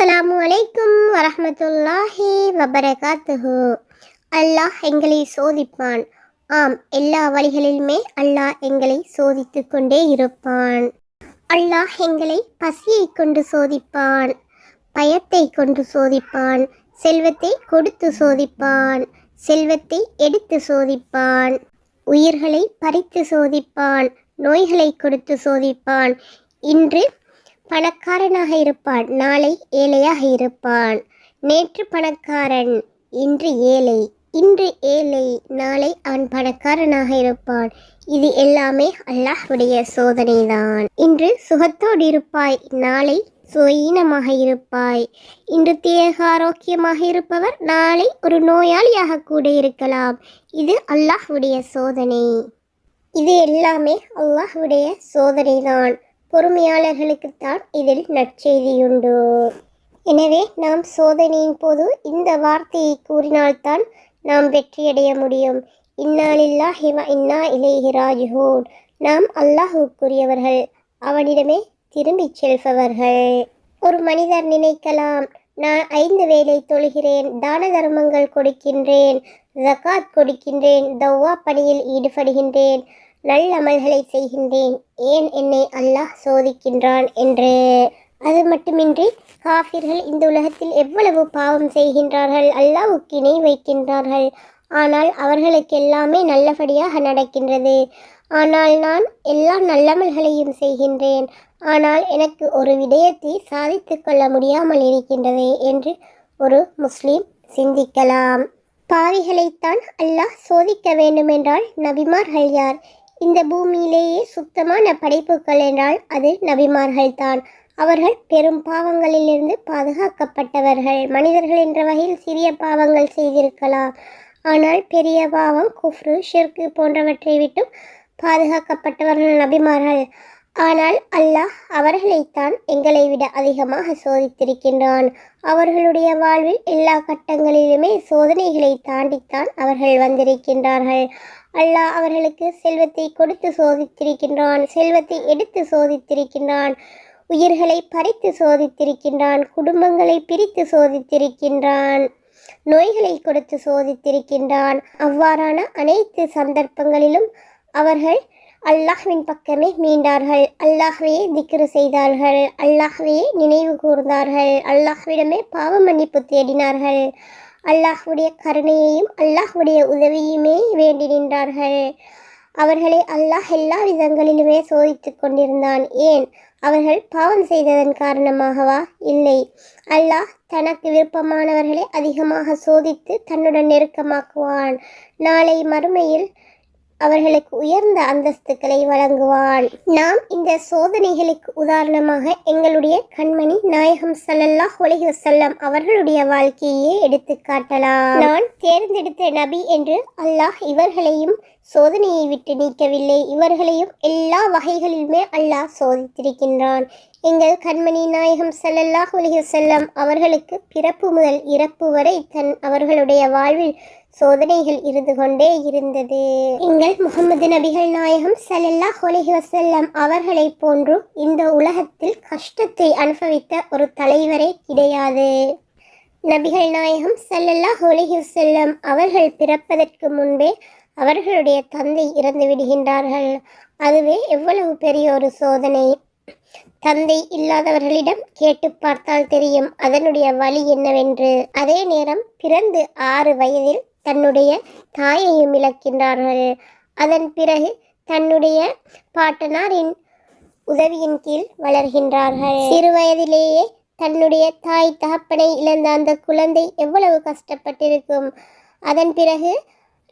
அஸ்ஸலாமு அலைக்கும் வரஹ்மத்துல்லாஹி வபரகாத்துஹு. அல்லாஹ் எங்களை சோதிப்பான். ஆம், எல்லா வழிகளிலுமே அல்லாஹ் எங்களை சோதித்து கொண்டே இருப்பான். அல்லாஹ் எங்களை பசியை கொண்டு சோதிப்பான், பயத்தை கொண்டு சோதிப்பான், செல்வத்தை கொடுத்து சோதிப்பான், செல்வத்தை எடுத்து சோதிப்பான், உயிர்களை பறித்து சோதிப்பான், நோய்களை கொடுத்து சோதிப்பான். இன்று பணக்காரனாக இருப்பான், நாளை ஏழையாக இருப்பான். நேற்று பணக்காரன், இன்று ஏழை. இன்று ஏழை, நாளை அவன் பணக்காரனாக இருப்பான். இது எல்லாமே அல்லாஹ்வுடைய சோதனைதான். இன்று சுகத்தோடு இருப்பாய், நாளை சுயீனமாக இருப்பாய். இன்று தேக ஆரோக்கியமாக இருப்பவர் நாளை ஒரு நோயாளியாக கூட இருக்கலாம். இது அல்லாஹ்வுடைய சோதனை. இது எல்லாமே அல்லாஹ்வுடைய சோதனைதான். பொறுமையாளர்களுக்குத்தான் இதில் நற்செய்தியுண்டு. எனவே நாம் சோதனையின் போது இந்த வார்த்தையை கூறினால்தான் நாம் வெற்றியடைய முடியும். இன்னா லில்லாஹி வ இன்னா இலைஹி ராஜிஊன். நாம் அல்லாஹ்வுக்குரியவர்கள், அவனிடமே திரும்பிச் செல்பவர்கள். ஒரு மனிதர் நினைக்கலாம், நான் 5 வேளை தொழுகிறேன், தான தர்மங்கள் கொடுக்கின்றேன், ஜகாத் கொடுக்கின்றேன், தவ்வா பணியில் ஈடுபடுகின்றேன், நல்லமல்களை செய்கின்றேன், ஏன் என்னை அல்லாஹ் சோதிக்கின்றான் என்று. அது மட்டுமின்றி காஃபிர்கள் இந்த உலகத்தில் எவ்வளவு பாவம் செய்கின்றார்கள், அல்லாஹ்வுக்கு இணை வைக்கின்றார்கள். ஆனால் அவர்களுக்கு எல்லாமே நல்லபடியாக நடக்கின்றது. ஆனால் நான் எல்லா நல்லமல்களையும் செய்கின்றேன், ஆனால் எனக்கு ஒரு விடயத்தை சாதித்து கொள்ள முடியாமல் இருக்கின்றது என்று ஒரு முஸ்லீம் சிந்திக்கலாம். பாவிகளைத்தான் அல்லாஹ் சோதிக்க வேண்டுமென்றால் நபிமார்கள் யார்? இந்த பூமியிலேயே சுத்தமான படைப்புகள் என்றால் அது நபிமார்கள்தான். அவர்கள் பெரும் பாவங்களிலிருந்து பாதுகாக்கப்பட்டவர்கள். மனிதர்கள் என்ற வகையில் சிறிய பாவங்கள் செய்திருக்கலாம், ஆனால் பெரிய பாவம் குஃப்ரு, ஷிர்கு போன்றவற்றை விட்டும் பாதுகாக்கப்பட்டவர்கள் நபிமார்கள். ஆனால் அல்லாஹ் அவர்களைத்தான் எங்களை விட அதிகமாக சோதித்திருக்கின்றான். அவர்களுடைய வாழ்வில் எல்லா கட்டங்களிலுமே சோதனைகளை தாண்டித்தான் அவர்கள் வந்திருக்கின்றார்கள். அல்லாஹ் அவர்களுக்கு செல்வத்தை கொடுத்து சோதித்திருக்கின்றான், செல்வத்தை எடுத்து சோதித்திருக்கின்றான், உயிர்களை பறித்து சோதித்திருக்கின்றான், குடும்பங்களை பிரித்து சோதித்திருக்கின்றான், நோய்களை கொடுத்து சோதித்திருக்கின்றான். அவ்வாறான அனைத்து சந்தர்ப்பங்களிலும் அவர்கள் அல்லாஹ்வின் பக்கமே மீண்டார்கள், அல்லாஹ்வையே திக்ரு செய்தார்கள், அல்லாஹ்வையே நினைவு கூர்ந்தார்கள், அல்லாஹ்விடமே பாவ மன்னிப்பு தேடினார்கள், அல்லாஹ்வுடைய கருணையையும் அல்லாஹ்வுடைய உதவியுமே வேண்டி நின்றார்கள். அவர்களை அல்லாஹ் எல்லா விதங்களிலுமே சோதித்து கொண்டிருந்தான். ஏன்? அவர்கள் பாவம் செய்ததன் காரணமாகவா? இல்லை. அல்லாஹ் தனக்கு விருப்பமானவர்களை அதிகமாக சோதித்து தன்னுடன் நெருக்கமாக்குவான். நாளை மறுமையில் அவர்களுக்கு உயர்ந்த அந்தஸ்துக்களை வழங்குவான். நாம் இந்த சோதனைகளுக்கு உதாரணமாக எங்களுடைய கண்மணி நாயகம் ஸல்லல்லாஹு அலைஹி வஸல்லம் அவர்களுடைய வாழ்க்கையே எடுத்து காட்டலாம். நான் தேர்ந்தெடுத்த நபி என்று அல்லாஹ் இவர்களையும் சோதனையை விட்டு நீக்கவில்லை. இவர்களையும் எல்லா வகைகளிலுமே அல்லாஹ் சோதித்திருக்கின்றான். எங்கள் கண்மணி நாயகம் ஸல்லல்லாஹு அலைஹி வஸல்லம் அவர்களுக்கு பிறப்பு முதல் இறப்பு வரை அவர்களுடைய வாழ்வில் சோதனைகள் இருந்து கொண்டே இருந்தது. எங்கள் முகமது நபிகள் நாயகம் ஸல்லல்லாஹு அலைஹி வஸல்லம் அவர்களை போன்று இந்த உலகத்தில் கஷ்டத்தை அனுபவித்த ஒரு தலைவரே கிடையாது. நபிகள் நாயகம் ஸல்லல்லாஹு அலைஹி வஸல்லம் அவர்கள் பிறப்பதற்கு முன்பே அவர்களுடைய தந்தை இறந்து விடுகின்றார்கள். அதுவே எவ்வளவு பெரிய ஒரு சோதனை. தந்தை இல்லாதவர்களிடம் கேட்டு பார்த்தால் தெரியும் அதனுடைய வலி என்னவென்று. அதே நேரம் பிறந்து 6 வயதில் தன்னுடைய தாயையும் இழக்கின்றார்கள். அதன் பிறகு தன்னுடைய பாட்டனாரின் உதவியின் கீழ் வளர்கின்றார்கள். சிறு வயதிலேயே தன்னுடைய தாய் தகப்பனை இழந்த அந்த குழந்தை எவ்வளவு கஷ்டப்பட்டிருக்கும். அதன் பிறகு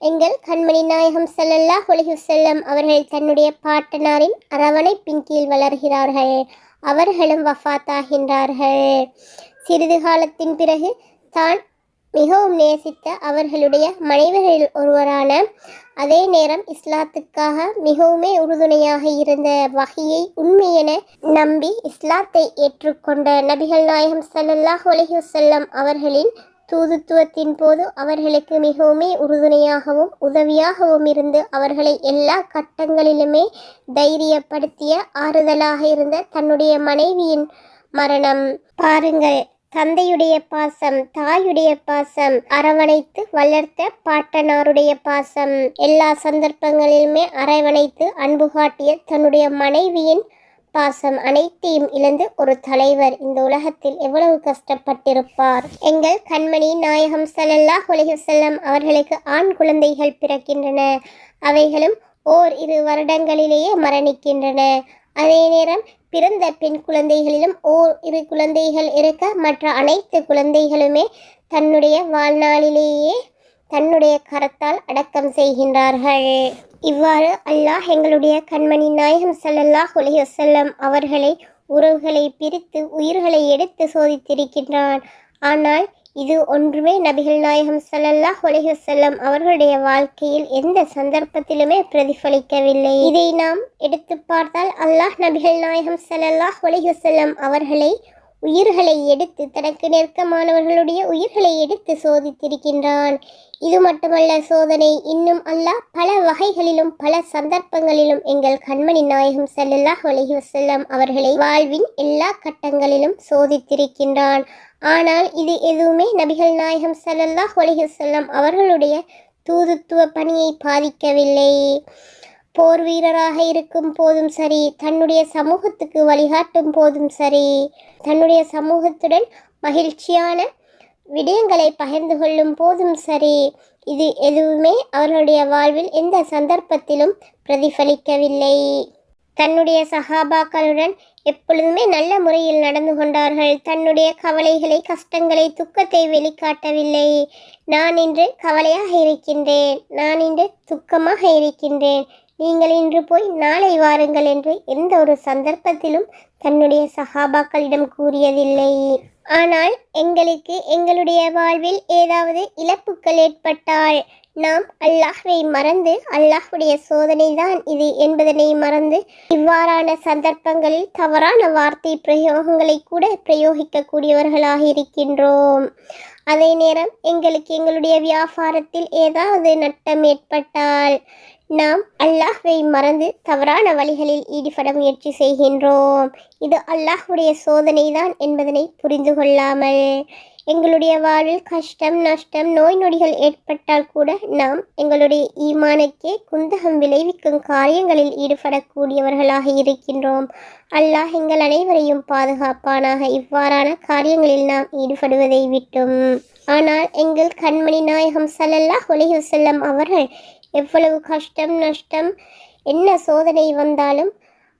எங்கள் கண்மணி நாயகம் ஸல்லல்லாஹு அலைஹி வஸல்லம் அவர்கள் தன்னுடைய பாட்டனாரின் அரவணைப்பின் கீழ் வளர்கிறார்கள். அவர்களும் வஃபாத்தாகின்றார்கள். சிறிது காலத்தின் பிறகு தான் மிகவும் நேசித்த அவர்களுடைய மனைவர்களில் ஒருவரான, அதே நேரம் இஸ்லாத்துக்காக மிகவுமே உறுதுணையாக இருந்த, வஹியை உண்மை என நம்பி இஸ்லாத்தை ஏற்றுக்கொண்ட நபிகள் நாயகம் ஸல்லல்லாஹு அலைஹி வஸல்லம் அவர்களின் தூதுத்துவத்தின் போது அவர்களுக்கு மிகவுமே உறுதுணையாகவும் உதவியாகவும் இருந்து அவர்களை எல்லா கட்டங்களிலுமே தைரியப்படுத்திய ஆறுதலாக இருந்த தன்னுடைய மனைவியின் மரணம். பாருங்கள், தந்தையுடைய பாசம், தாயுடைய பாசம், அரவணைத்து வளர்த்த பாட்டனாருடைய பாசம், எல்லா சந்தர்ப்பங்களிலுமே அரவணைத்து அன்பு காட்டிய தன்னுடைய மனைவியின் பாசம் அனைத்தையும் இழந்து ஒரு தலைவர் இந்த உலகத்தில் எவ்வளவு கஷ்டப்பட்டிருப்பார். எங்கள் கண்மணி நாயகம் ஸல்லல்லாஹு அலைஹி வஸல்லம் அவர்களுக்கு ஆண் குழந்தைகள் பிறக்கின்றன. அவைகளும் 2 வருடங்களிலேயே மரணிக்கின்றன. அதே நேரம் பிறந்த பெண் குழந்தைகளிலும் 2 குழந்தைகள் இருக்க மற்ற அனைத்து குழந்தைகளுமே தன்னுடைய வாழ்நாளிலேயே தன்னுடைய கரத்தால் அடக்கம் செய்கின்றார்கள். இவ்வாறு அல்லாஹ் எங்களுடைய கண்மணி நாயகம் ஸல்லல்லாஹு அலைஹி வஸல்லம் அவர்களை உறவுகளை பிரித்து உயிர்களை எடுத்து சோதித்திருக்கின்றான். ஆனால் இது ஒன்றுமே நபிகள் நாயகம் ஸல்லல்லாஹு அலைஹி வஸல்லம் அவர்களுடைய வாழ்க்கையில் எந்த சந்தர்ப்பத்திலுமே பிரதிபலிக்கவில்லை. இதை நாம் எடுத்து பார்த்தால் அல்லாஹ் நபிகள் நாயகம் ஸல்லல்லாஹு அலைஹி வஸல்லம் அவர்களை உயிர்களை எடுத்து தனக்கு நெருக்கமானவர்களுடைய உயிர்களை எடுத்து சோதித்திருக்கின்றான். இது மட்டுமல்ல சோதனை, இன்னும் அல்லாஹ் பல வகைகளிலும் பல சந்தர்ப்பங்களிலும் எங்கள் கண்மணி நாயகம் ஸல்லல்லாஹு அலைஹி வஸல்லம் அவர்களை வாழ்வின் எல்லா கட்டங்களிலும் சோதித்திருக்கின்றான். ஆனால் இது எதுவுமே நபிகள் நாயகம் ஸல்லல்லாஹு அலைஹி வஸல்லம் அவர்களுடைய தூதுத்துவ பணியை பாதிக்கவில்லை. போர் வீரராக இருக்கும் போதும் சரி, தன்னுடைய சமூகத்துக்கு வழிகாட்டும் போதும் சரி, தன்னுடைய சமூகத்துடன் மகிழ்ச்சியான விடயங்களை பகிர்ந்து கொள்ளும் போதும் சரி, இது எதுவுமே அவர்களுடைய வாழ்வில் எந்த சந்தர்ப்பத்திலும் பிரதிபலிக்கவில்லை. தன்னுடைய சஹாபாக்களுடன் எப்பொழுதுமே நல்ல முறையில் நடந்து கொண்டார்கள். தன்னுடைய கவலைகளை, கஷ்டங்களை, துக்கத்தை வெளிக்காட்டவில்லை. நான் இன்று கவலையாக இருக்கின்றேன், நான் இன்று துக்கமாக இருக்கின்றேன், நீங்கள் இன்று போய் நாளை வாருங்கள் என்று எந்த ஒரு சந்தர்ப்பத்திலும் தன்னுடைய சஹாபாக்களிடம் கூறியதில்லை. ஆனால் எங்களுக்கு எங்களுடைய வாழ்வில் ஏதாவது இழப்புகள் ஏற்பட்டால் நாம் அல்லாஹ்வை மறந்து, அல்லாஹ்வுடைய சோதனை தான் இது என்பதனை மறந்து இவ்வாறான சந்தர்ப்பங்களில் தவறான வார்த்தை பிரயோகங்களை கூட பிரயோகிக்கக்கூடியவர்களாக இருக்கின்றோம். அதே நேரம் எங்களுக்கு எங்களுடைய வியாபாரத்தில் ஏதாவது நட்டம் ஏற்பட்டால் நாம் அல்லாஹ்வை மறந்து தவறான வழிகளில் ஈடுபட முயற்சி செய்கின்றோம். இது அல்லாஹ்வுடைய சோதனை தான் என்பதனை புரிந்து கொள்ளாமல் எங்களுடைய வாழ்வில் கஷ்டம், நஷ்டம், நோய் நொடிகள் ஏற்பட்டால் கூட நாம் எங்களுடைய ஈமானுக்கே குந்தகம் விளைவிக்கும் காரியங்களில் ஈடுபடக்கூடியவர்களாக இருக்கின்றோம். அல்லாஹ் எங்கள் அனைவரையும் பாதுகாப்பானாக இவ்வாறான காரியங்களில் நாம் ஈடுபடுவதை விட்டும். ஆனால் எங்கள் கண்மணி நாயகம் ஸல்லல்லாஹு அலைஹி வஸல்லம் அவர்கள் எவ்வளவு கஷ்டம், நஷ்டம், என்ன சோதனை வந்தாலும்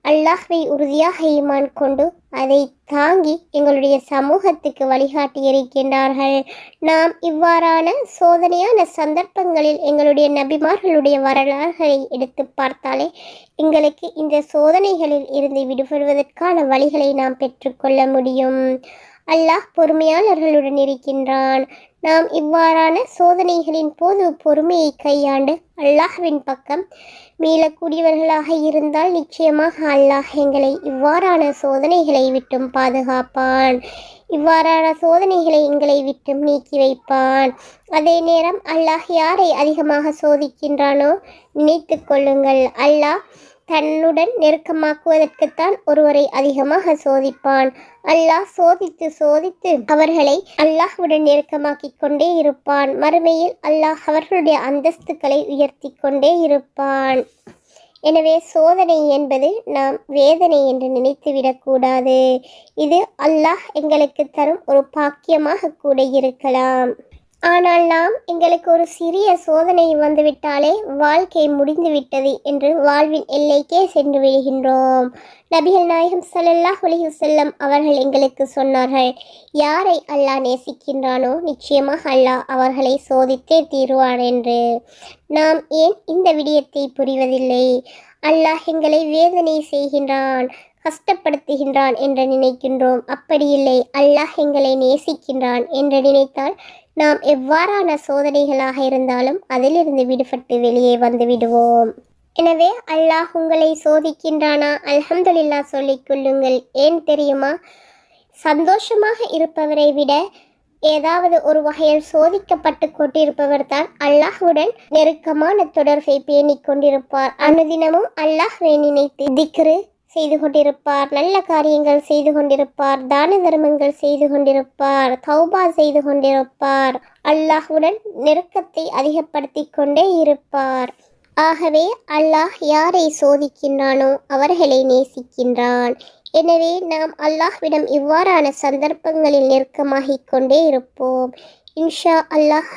அல்லாஹ்வை உறுதியாக ஈமான் கொண்டு அதை தாங்கி எங்களுடைய சமூகத்துக்கு வழிகாட்டி இருக்கின்றார்கள். நாம் இவ்வாறான சோதனையான சந்தர்ப்பங்களில் எங்களுடைய நபிமார்களுடைய வரலாறுகளை எடுத்து பார்த்தாலே எங்களுக்கு இந்த சோதனைகளில் இருந்து விடுபடுவதற்கான வழிகளை நாம் பெற்றுக்கொள்ள முடியும். அல்லாஹ் பொறுமையாளர்களுடன் இருக்கின்றான். நாம் இவ்வாறான சோதனைகளின் போது பொறுமையை கையாண்டு அல்லாஹ்வின் பக்கம் மீளக்கூடியவர்களாக இருந்தால் நிச்சயமாக அல்லாஹ் எங்களை இவ்வாறான சோதனைகளை விட்டும் பாதுகாப்பான். இவ்வாறான சோதனைகளை எங்களை விட்டும் நீக்கி வைப்பான். அதே நேரம் அல்லாஹ் யாரை அதிகமாக சோதிக்கின்றானோ நினைத்து கொள்ளுங்கள், அல்லாஹ் தன்னுடன் நெருக்கமாக்குவதற்குத்தான் ஒருவரை அதிகமாக சோதிப்பான். அல்லாஹ் சோதித்து சோதித்து அவர்களை அல்லாஹ்வுடன் நெருக்கமாக்கி கொண்டே இருப்பான். மறுமையில் அல்லாஹ் அவர்களுடைய அந்தஸ்துக்களை உயர்த்தி கொண்டே இருப்பான். எனவே சோதனை என்பது நாம் வேதனை என்று நினைத்துவிடக்கூடாது. இது அல்லாஹ் எங்களுக்கு தரும் ஒரு பாக்கியமாக கூட இருக்கலாம். ஆனால் நாம் எங்களுக்கு ஒரு சிறிய சோதனை வந்துவிட்டாலே வாழ்க்கை முடிந்துவிட்டது என்று வாழ்வின் எல்லைக்கே சென்று விடுகின்றோம். நபிகள் நாயகம் ஸல்லல்லாஹு அலைஹி வஸல்லம் அவர்கள் எங்களுக்கு சொன்னார்கள், யாரை அல்லாஹ் நேசிக்கின்றானோ நிச்சயமாக அல்லாஹ் அவர்களை சோதித்தே தீருவான் என்று. நாம் ஏன் இந்த விடயத்தை புரிவதில்லை? அல்லாஹ் எங்களை வேதனை செய்கின்றான், கஷ்டப்படுத்துகின்றான் என்று நினைக்கின்றோம். அப்படி இல்லை, அல்லாஹ் எங்களை நேசிக்கின்றான் என்று நினைத்தால் நாம் எவ்வாறான சோதனைகளாக இருந்தாலும் அதிலிருந்து விடுபட்டு வெளியே வந்து விடுவோம். எனவே அல்லாஹ் உங்களை சோதிக்கின்றானா? அல்ஹம்துலில்லாஹ் சொல்லிக் கொள்ளுங்கள். ஏன் தெரியுமா? சந்தோஷமாக இருப்பவரை விட ஏதாவது ஒரு வகையில் சோதிக்கப்பட்டு கொண்டிருப்பவர் தான் அல்லாஹ்வுடன் நெருக்கமான தொடர்பை பேணிக் கொண்டிருப்பார். அனுதினமும் அல்லாஹ்வை நினைத்து திக்ரு செய்து கொண்டிருப்பார், நல்ல காரியங்கள் செய்து கொண்டிருப்பார், தான தர்மங்கள் செய்து கொண்டிருப்பார், தௌபா செய்து கொண்டிருப்பார், அல்லாஹ்வுடன் நெருக்கத்தை அதிகப்படுத்தி கொண்டே இருப்பார். ஆகவே அல்லாஹ் யாரை சோதிக்கின்றானோ அவர்களை நேசிக்கின்றான். எனவே நாம் அல்லாஹ்விடம் இவ்வாறான சந்தர்ப்பங்களில் நெருக்கமாகிக் கொண்டே இருப்போம். இன்ஷா அல்லாஹ்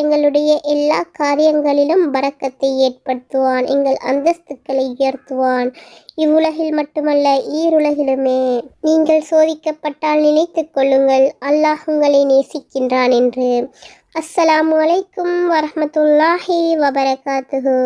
எங்களுடைய எல்லா காரியங்களிலும் பரக்கத்தை ஏற்படுத்துவான், எங்கள் அந்தஸ்துக்களை உயர்த்துவான். இவ்வுலகில் மட்டுமல்ல, ஈருலகிலுமே. நீங்கள் சோதிக்கப்பட்டால் நினைத்து கொள்ளுங்கள் அல்லாஹ் உங்களை நேசிக்கின்றான் என்று. அஸ்ஸலாமு அலைக்கும் வரஹ்மத்துல்லாஹி வபரகாத்துஹு.